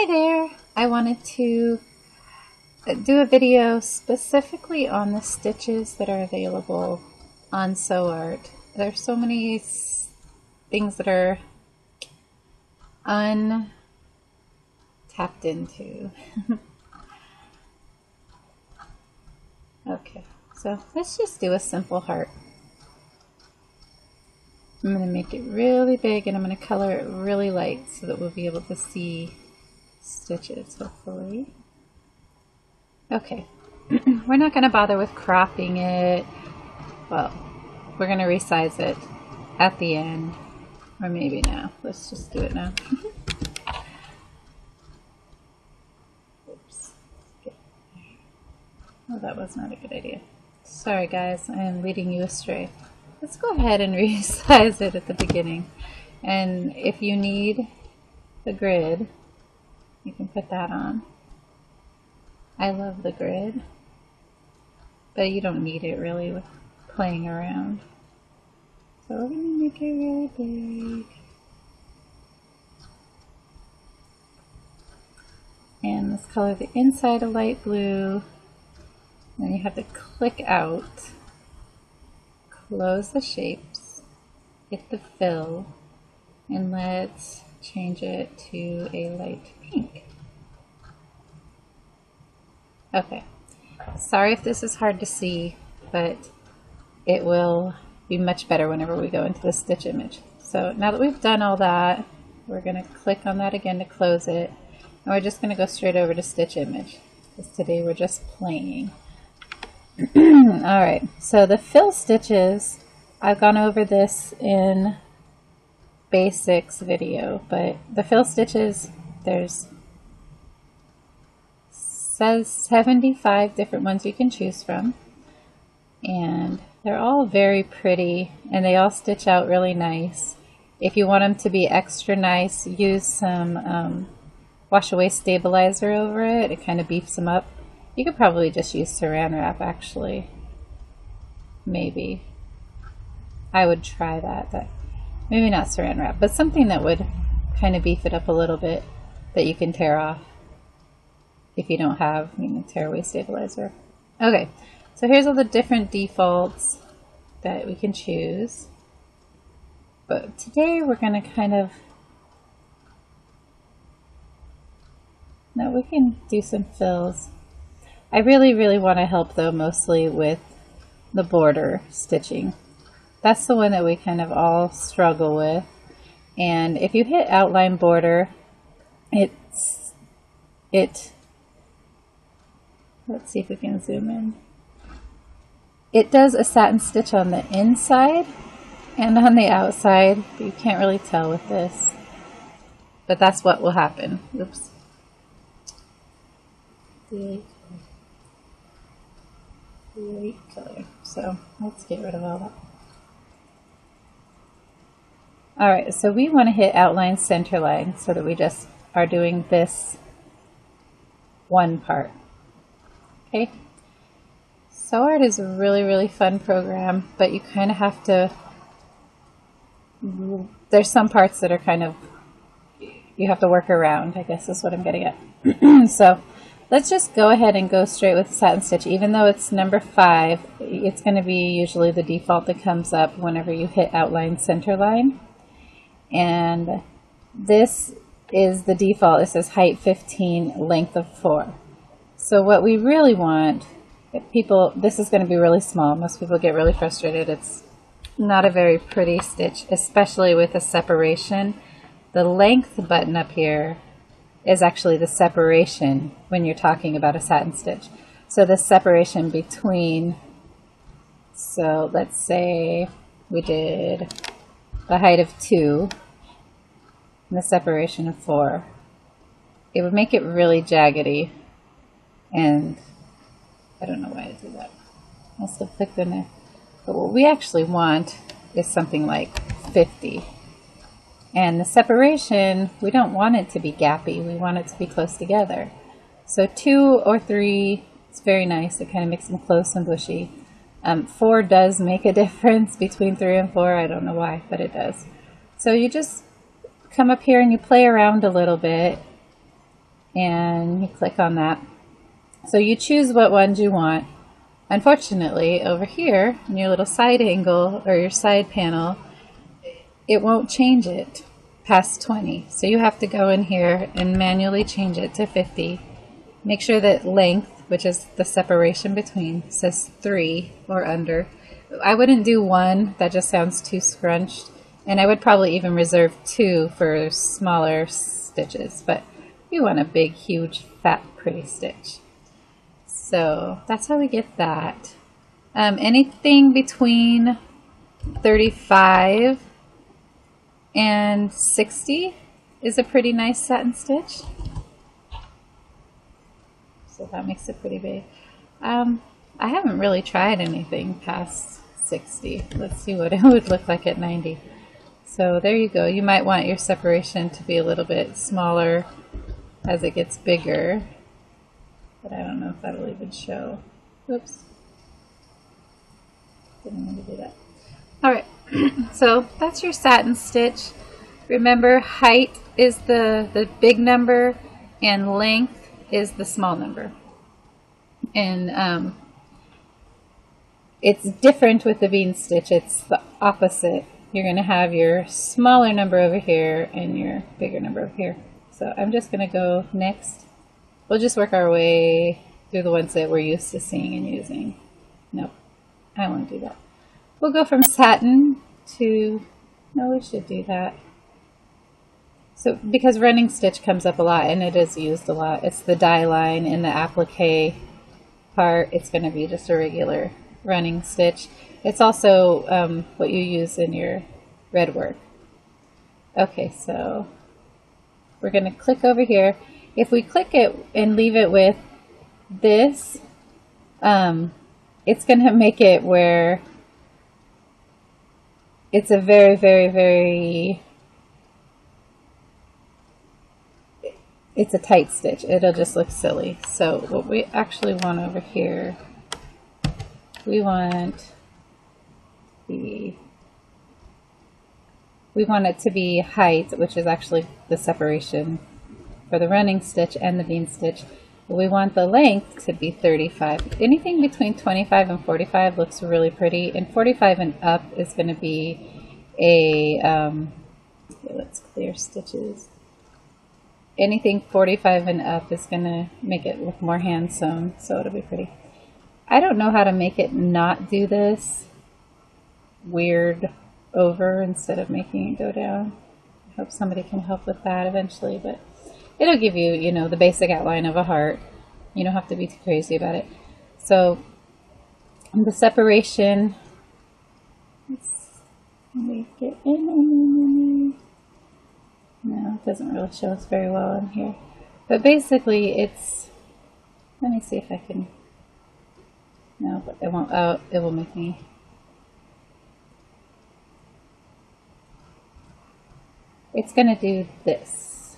Hi there! I wanted to do a video specifically on the stitches that are available on SewWhatPro. There's so many things that are untapped into. Okay, so let's just do a simple heart. I'm going to make it really big and I'm going to color it really light so that we'll be able to see stitches, hopefully. Okay, we're not going to bother with cropping it. Well, we're going to resize it at the end, or maybe now. Let's just do it now. Oops. Oh, that was not a good idea. Sorry guys, I am leading you astray. Let's go ahead and resize it at the beginning. And if you need the grid, you can put that on. I love the grid, but you don't need it really with playing around. So we're going to make it really big. And let's color the inside a light blue. Then you have to click out, close the shapes, hit the fill, and let's change it to a light pink. Okay, sorry if this is hard to see, but it will be much better whenever we go into the stitch image. So now that we've done all that, we're going to click on that again to close it, and we're just going to go straight over to stitch image, because today we're just playing. Alright, so the fill stitches, I've gone over this in basics video, but the fill stitches, says 75 different ones you can choose from, and they're all very pretty and they all stitch out really nice. If you want them to be extra nice, use some wash away stabilizer over it. It kind of beefs them up. You could probably just use saran wrap, actually. Maybe. I would try that, but maybe not saran wrap, but something that would kind of beef it up a little bit that you can tear off if you don't have, tear away stabilizer. Okay, so here's all the different defaults that we can choose. But today we're going to kind of, no, we can do some fills. I really want to help though, mostly with the border stitching. That's the one that we kind of all struggle with. And if you hit outline border, let's see if we can zoom in. It does a satin stitch on the inside and on the outside, but you can't really tell with this. But that's what will happen. Oops. Great color. So let's get rid of all that. Alright, so we want to hit outline center line so that we just are doing this one part. Okay, SewWhatPro is a really fun program, but you kind of have to, there's some parts that are kind of, you have to work around, I guess is what I'm getting at. So let's just go ahead and go straight with the satin stitch. Even though it's number 5, it's going to be usually the default that comes up whenever you hit outline center line. And this is the default. It says height 15, length of 4. So what we really want, this is going to be really small. Most people get really frustrated. It's not a very pretty stitch, especially with a separation. The length button up here is actually the separation when you're talking about a satin stitch. So the separation between, so let's say we did the height of 2 and the separation of 4. It would make it really jaggedy, and I don't know why I did that. I still clicked in there. But what we actually want is something like 50. And the separation, we don't want it to be gappy. We want it to be close together. So 2 or 3, it's very nice. It kind of makes them close and bushy. 4 does make a difference between 3 and 4. I don't know why, but it does. So you just come up here and you play around a little bit and you click on that. So you choose what ones you want. Unfortunately, over here in your little side angle or your side panel, it won't change it past 20. So you have to go in here and manually change it to 50. Make sure that length, which is the separation between, says 3 or under. I wouldn't do 1, that just sounds too scrunched. And I would probably even reserve 2 for smaller stitches, but you want a big, huge, fat, pretty stitch. So that's how we get that. Anything between 35 and 60 is a pretty nice satin stitch. So that makes it pretty big. I haven't really tried anything past 60. Let's see what it would look like at 90. So there you go. You might want your separation to be a little bit smaller as it gets bigger, but I don't know if that'll even show. Oops. Didn't mean to do that. All right, so that's your satin stitch. Remember, height is the big number and length is the small number. And it's different with the bean stitch. It's the opposite. You're going to have your smaller number over here and your bigger number over here. So I'm just going to go next. We'll just work our way through the ones that we're used to seeing and using. Nope, I won't do that. We'll go from satin to, no, we should do that. So because running stitch comes up a lot and it is used a lot, it's the die line in the applique part. It's going to be just a regular running stitch. It's also what you use in your red work. Okay, so we're going to click over here. If we click it and leave it with this, it's going to make it where it's a very, very, very, it's a tight stitch. It'll just look silly. So what we actually want over here, we want it to be height, which is actually the separation for the running stitch and the bean stitch. We want the length to be 35. Anything between 25 and 45 looks really pretty, and 45 and up is going to be a, let's clear stitches. Anything 45 and up is going to make it look more hand sewn, so it'll be pretty. I don't know how to make it not do this weird over instead of making it go down. I hope somebody can help with that eventually, but it'll give you, you know, the basic outline of a heart. You don't have to be too crazy about it. So the separation, let's make it in. No, it doesn't really show us very well in here. But basically it's, let me see if I can, no, but it won't, oh, it will make me. It's going to do this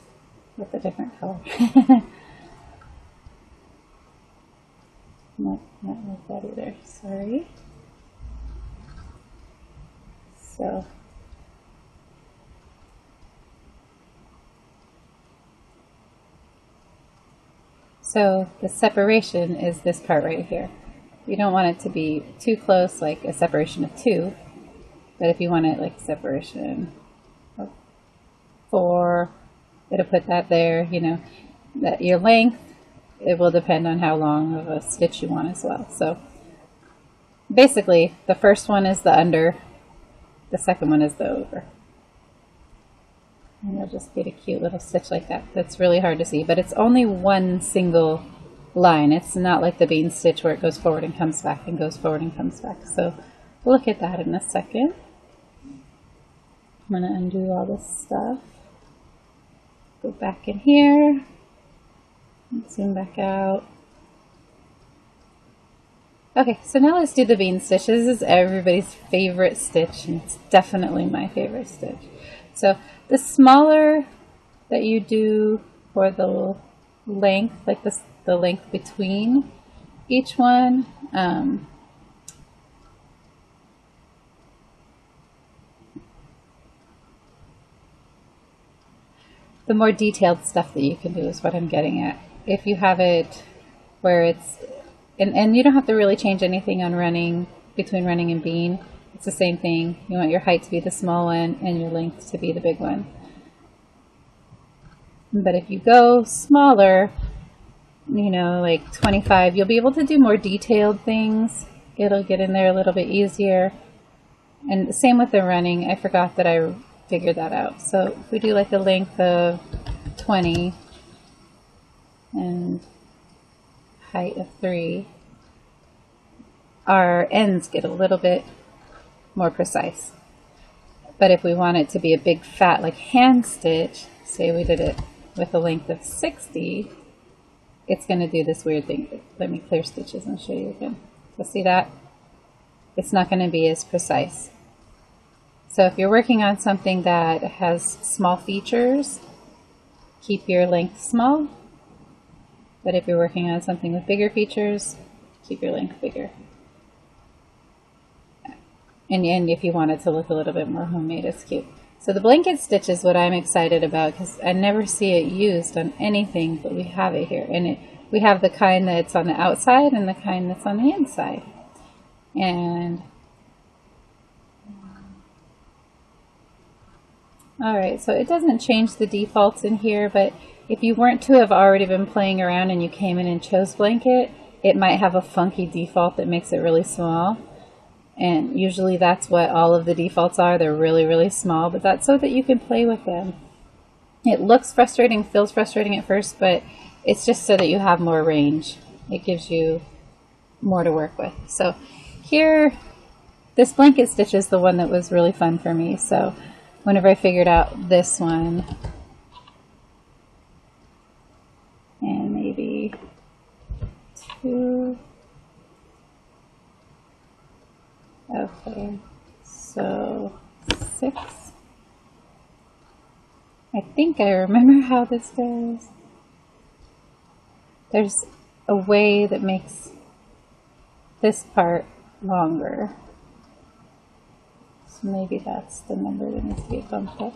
with a different color. Nope, not like that either. Sorry. So the separation is this part right here. You don't want it to be too close, like a separation of 2, but if you want it like separation of 4, it'll put that there, you know. That your length, it will depend on how long of a stitch you want as well. So basically the first one is the under, the second one is the over. And you'll just get a cute little stitch like that. That's really hard to see, but it's only one single line. It's not like the bean stitch where it goes forward and comes back and goes forward and comes back. So we'll look at that in a second. I'm going to undo all this stuff. Go back in here. And zoom back out. Okay, so now let's do the bean stitch. This is everybody's favorite stitch, and it's definitely my favorite stitch. So the smaller that you do for the length, like this, the length between each one, the more detailed stuff that you can do is what I'm getting at. If you have it where it's, and you don't have to really change anything on running, between running and bean. It's the same thing. You want your height to be the small one and your length to be the big one. But if you go smaller, you know, like 25, you'll be able to do more detailed things. It'll get in there a little bit easier. And the same with the running. I forgot that I figured that out. So if we do like a length of 20 and height of 3, our ends get a little bit more precise. But if we want it to be a big fat like hand stitch, say we did it with a length of 60, it's going to do this weird thing. Let me clear stitches and show you again. So see that? It's not going to be as precise. So if you're working on something that has small features, keep your length small. But if you're working on something with bigger features, keep your length bigger. And if you want it to look a little bit more homemade, it's cute. So the blanket stitch is what I'm excited about because I never see it used on anything, but we have it here. And we have the kind that's on the outside and the kind that's on the inside. And alright, so it doesn't change the defaults in here, but if you weren't to have already been playing around and you came in and chose blanket, it might have a funky default that makes it really small. And usually that's what all of the defaults are. They're really, really small, but that's so that you can play with them. It looks frustrating, feels frustrating at first, but it's just so that you have more range. It gives you more to work with. So here, this blanket stitch is the one that was really fun for me. So whenever I figured out this one, and maybe 2, okay, so 6. I think I remember how this goes. There's a way that makes this part longer. So maybe that's the number that needs to be bumped up.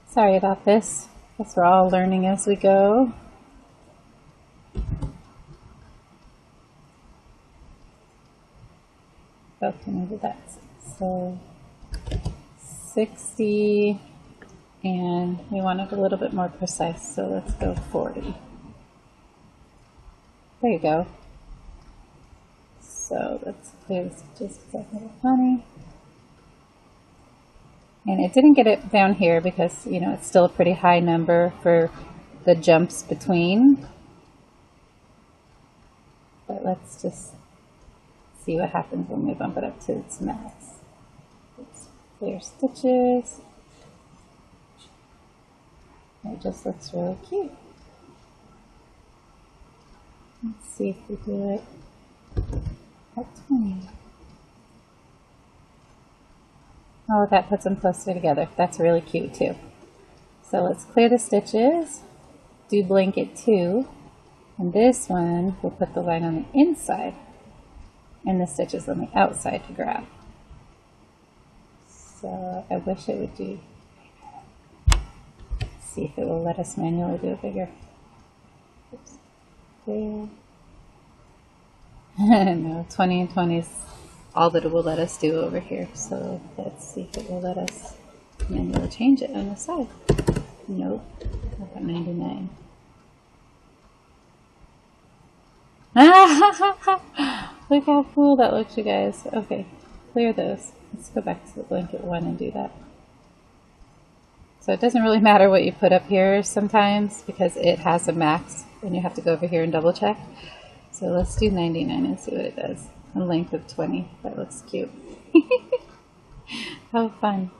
Sorry about this. I guess we're all learning as we go. Okay, maybe that's so 60, and we want it a little bit more precise, so let's go 40. There you go. So let's clear the stitches because that's a little funny. And it didn't get it down here because, you know, it's still a pretty high number for the jumps between. But let's just see what happens when we bump it up to its max. Let's clear stitches. It just looks really cute. Let's see if we do it at 20. Oh, that puts them closer together. That's really cute too. So let's clear the stitches, do blanket 2, and this one we'll put the line on the inside and the stitches on the outside to grab. So I wish it would do, let's see if it will let us manually do it bigger. Oops. Clear. No, 20 and 20 is all that it will let us do over here. So let's see if it will let us manually change it on the side. Nope, I've got 99. Look how cool that looks, you guys. Okay, clear those. Let's go back to the blanket 1 and do that. So it doesn't really matter what you put up here sometimes because it has a max and you have to go over here and double check. So let's do 99 and see what it does. A length of 20. That looks cute. How fun.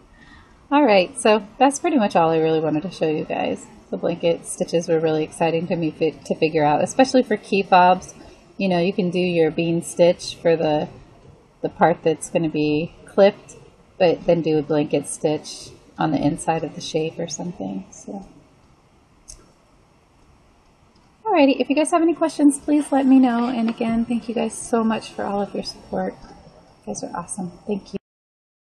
Alright, so that's pretty much all I really wanted to show you guys. The blanket stitches were really exciting to me to figure out, especially for key fobs. You know, you can do your bean stitch for the part that's going to be clipped, but then do a blanket stitch on the inside of the shape or something. So, alrighty, if you guys have any questions, please let me know. And again, thank you guys so much for all of your support. You guys are awesome. Thank you.